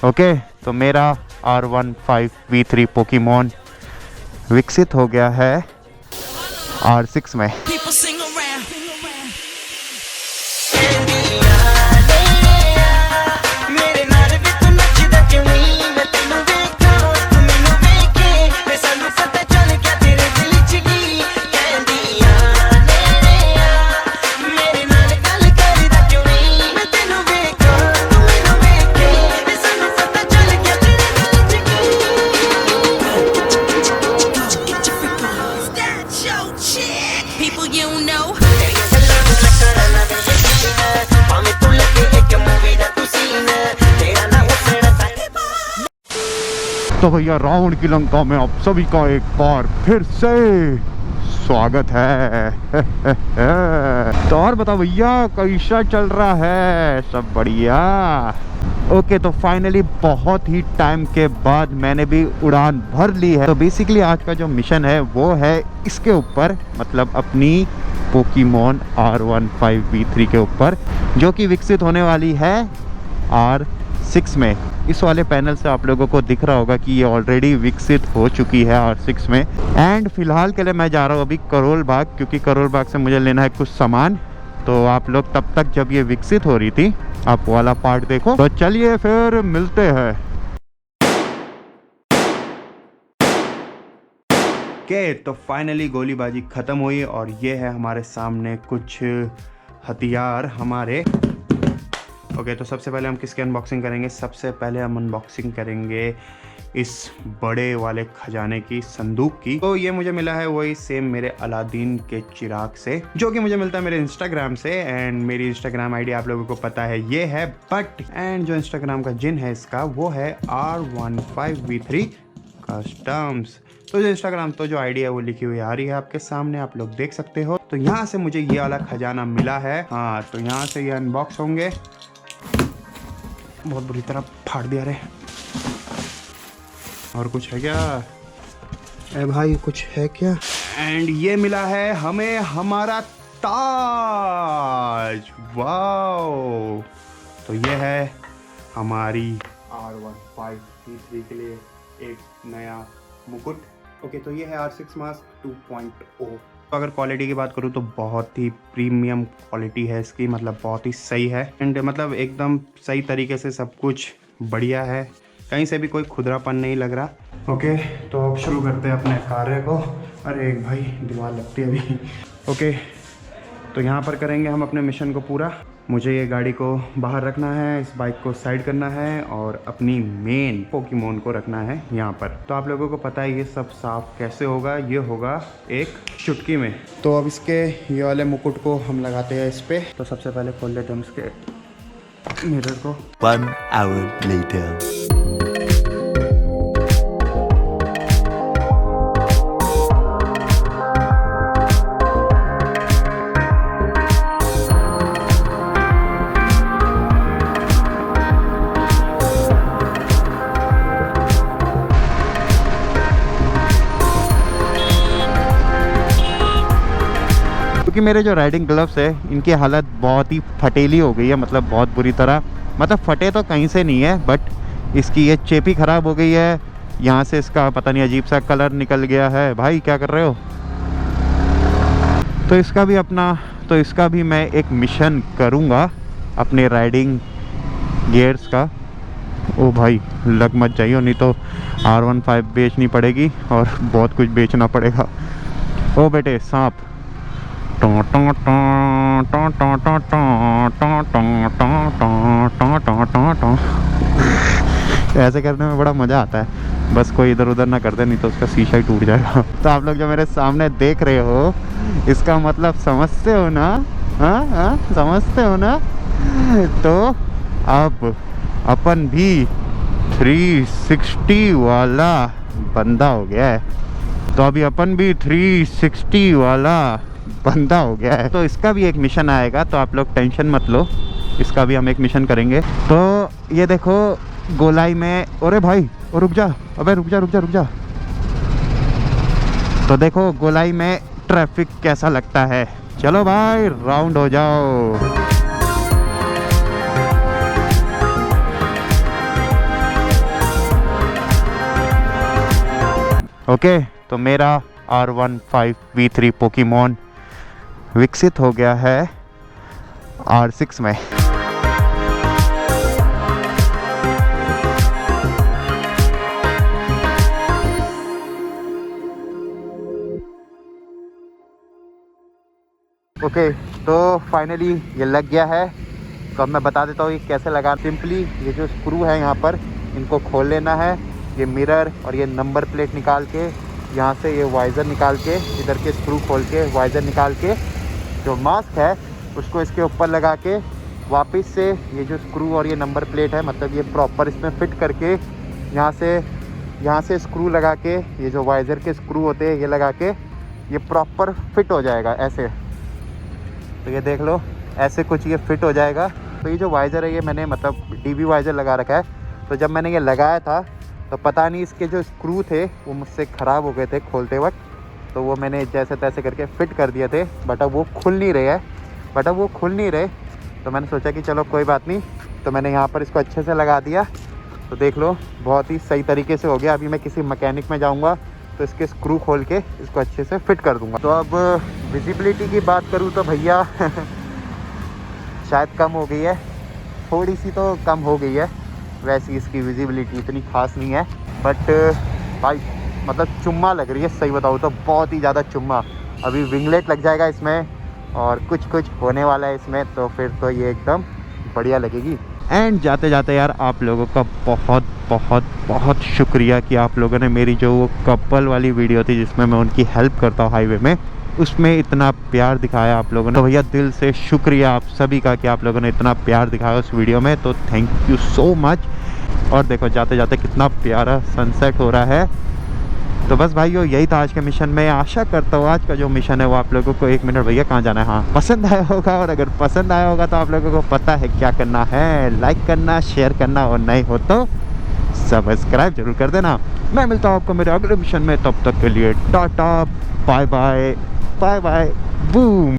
Okay, तो मेरा R15V3 Pokemon विकसित हो गया है R6 में। तो भैया रावण की लंका में आप सभी का एक बार फिर से स्वागत है। तो और बताओ भैया कैसा चल रहा है? सब बढ़िया? ओके, तो फाइनली बहुत ही टाइम के बाद मैंने भी उड़ान भर ली है। तो बेसिकली आज का जो मिशन है वो है इसके ऊपर, मतलब अपनी पोकेमॉन R15V3 के ऊपर, जो कि विकसित होने वाली है R6 में। इस वाले पैनल से आप लोगों को दिख रहा होगा कि ये ऑलरेडी विकसित हो चुकी है R6 में। एंड फिलहाल के लिए मैं जा रहा हूँ अभी करोल बाग, क्योंकि करोल बाग से मुझे लेना है कुछ सामान। तो आप लोग तब तक जब ये विकसित हो रही थी आप वाला पार्ट देखो। तो चलिए फिर मिलते हैं। ओके, तो फाइनली गोलीबाजी खत्म हुई और ये है हमारे सामने कुछ हथियार हमारे। ओके, तो सबसे पहले हम किसकी अनबॉक्सिंग करेंगे? सबसे पहले हम अनबॉक्सिंग करेंगे इस बड़े वाले खजाने की, संदूक की। तो ये मुझे मिला है वही सेम मेरे अलादीन के चिराग से, जो कि मुझे मिलता है मेरे इंस्टाग्राम से। एंड मेरी इंस्टाग्राम आईडी आप लोगों को पता है ये है बट, एंड जो इंस्टाग्राम का जिन है इसका वो है R15V3 कस्टम्स। तो जो इंस्टाग्राम तो जो आईडी है वो लिखी हुई आ रही है आपके सामने, आप लोग देख सकते हो। तो यहाँ से मुझे ये वाला खजाना मिला है। हाँ, तो यहाँ से ये अनबॉक्स होंगे। बहुत बुरी तरह फाड़ दिया रे। और कुछ है क्या? ए भाई कुछ है क्या? एंड ये मिला है हमें हमारा ताज। वाओ! तो ये है हमारी R15V3 के लिए एक नया मुकुट। ओके, तो ये है R6 मास्क 2.0। तो अगर क्वालिटी की बात करूँ तो बहुत ही प्रीमियम क्वालिटी है इसकी, मतलब बहुत ही सही है। एंड मतलब एकदम सही तरीके से सब कुछ बढ़िया है, कहीं से भी कोई खुदरापन नहीं लग रहा। ओके, तो अब शुरू करते हैं अपने कार्य को। अरे एक भाई दीवार लगती है अभी। ओके, तो यहाँ पर करेंगे हम अपने मिशन को पूरा। मुझे ये गाड़ी को बाहर रखना है, इस बाइक को साइड करना है और अपनी मेन पोकेमॉन को रखना है यहाँ पर। तो आप लोगों को पता है ये सब साफ कैसे होगा? ये होगा एक चुटकी में। तो अब इसके ये वाले मुकुट को हम लगाते हैं इस पे। तो सबसे पहले खोल लेते हैं हम इसके मिरर को। 1 hour later. क्योंकि मेरे जो राइडिंग ग्लव्स है इनकी हालत बहुत ही फटेली हो गई है, मतलब बहुत बुरी तरह। मतलब फटे तो कहीं से नहीं है बट इसकी ये चेपी ख़राब हो गई है। यहाँ से इसका पता नहीं अजीब सा कलर निकल गया है। भाई क्या कर रहे हो? तो इसका भी मैं एक मिशन करूँगा अपने राइडिंग गियर्स का। ओ भाई लग मत जाइए, नहीं तो R15 बेचनी पड़ेगी और बहुत कुछ बेचना पड़ेगा। ओ बेटे सांप। ऐसे करने में बड़ा मज़ा आता है, बस कोई इधर उधर ना कर दे, नहीं तो उसका शीशा ही टूट जाएगा। तो आप लोग जो मेरे सामने देख रहे हो इसका मतलब समझते हो ना? हाँ, समझते हो ना? तो अब अपन भी 360 वाला बंदा हो गया है। तो अभी अपन भी 360 वाला बंदा हो गया है। तो इसका भी एक मिशन आएगा, तो आप लोग टेंशन मत लो, इसका भी हम एक मिशन करेंगे। तो ये देखो गोलाई में, अरे भाई रुक जा, अबे रुक जा। तो देखो गोलाई में ट्रैफिक कैसा लगता है। चलो भाई राउंड हो जाओ। ओके, तो मेरा R15V3 पोकेमॉन विकसित हो गया है R6 में। ओके, तो फाइनली ये लग गया है। तो अब मैं बता देता हूँ ये कैसे लगा। सिंपली ये जो स्क्रू है यहाँ पर, इनको खोल लेना है। ये मिरर और ये नंबर प्लेट निकाल के, यहाँ से ये वाइज़र निकाल के, इधर के स्क्रू खोल के वाइज़र निकाल के, जो मास्क है उसको इसके ऊपर लगा के वापस से ये जो स्क्रू और ये नंबर प्लेट है, मतलब ये प्रॉपर इसमें फिट करके यहाँ से स्क्रू लगा के, ये जो वाइज़र के स्क्रू होते हैं ये लगा के ये प्रॉपर फिट हो जाएगा ऐसे। तो ये देख लो, ऐसे कुछ ये फिट हो जाएगा। तो ये जो वाइज़र है ये मैंने मतलब डीबी वाइज़र लगा रखा है। तो जब मैंने ये लगाया था तो पता नहीं इसके जो स्क्रू थे वो मुझसे ख़राब हो गए थे खोलते वक्त, तो वो मैंने जैसे तैसे करके फ़िट कर दिए थे, बट अब वो खुल नहीं रहे। तो मैंने सोचा कि चलो कोई बात नहीं, तो मैंने यहाँ पर इसको अच्छे से लगा दिया। तो देख लो, बहुत ही सही तरीके से हो गया। अभी मैं किसी मैकेनिक में जाऊँगा तो इसके स्क्रू खोल के इसको अच्छे से फिट कर दूँगा। तो अब विजिबिलिटी की बात करूँ तो भैया शायद कम हो गई है, थोड़ी सी तो कम हो गई है। वैसी इसकी विजिबिलिटी इतनी खास नहीं है, बट भाई मतलब चुम्मा लग रही है, सही बताऊँ तो बहुत ही ज़्यादा चुम्मा। अभी विंगलेट लग जाएगा इसमें और कुछ होने वाला है इसमें, तो फिर तो ये एकदम बढ़िया लगेगी। एंड जाते जाते यार आप लोगों का बहुत बहुत बहुत शुक्रिया कि आप लोगों ने मेरी जो वो कपल वाली वीडियो थी जिसमें मैं उनकी हेल्प करता हूँ हाईवे में, उसमें इतना प्यार दिखाया आप लोगों ने। तो भैया दिल से शुक्रिया आप सभी का कि आप लोगों ने इतना प्यार दिखाया उस वीडियो में, तो थैंक यू सो मच। और देखो जाते जाते कितना प्यारा सनसेट हो रहा है। तो बस भाइयों यही था आज के मिशन में। आशा करता हूँ आज का जो मिशन है वो आप लोगों को, एक मिनट भैया कहाँ जाना है, हाँ, पसंद आया होगा। और अगर पसंद आया होगा तो आप लोगों को पता है क्या करना है, लाइक करना, शेयर करना, और नहीं हो तो सब्सक्राइब जरूर कर देना। मैं मिलता हूँ आपको मेरे अगले मिशन में, तब तक के लिए tata bye bye bye bye boom.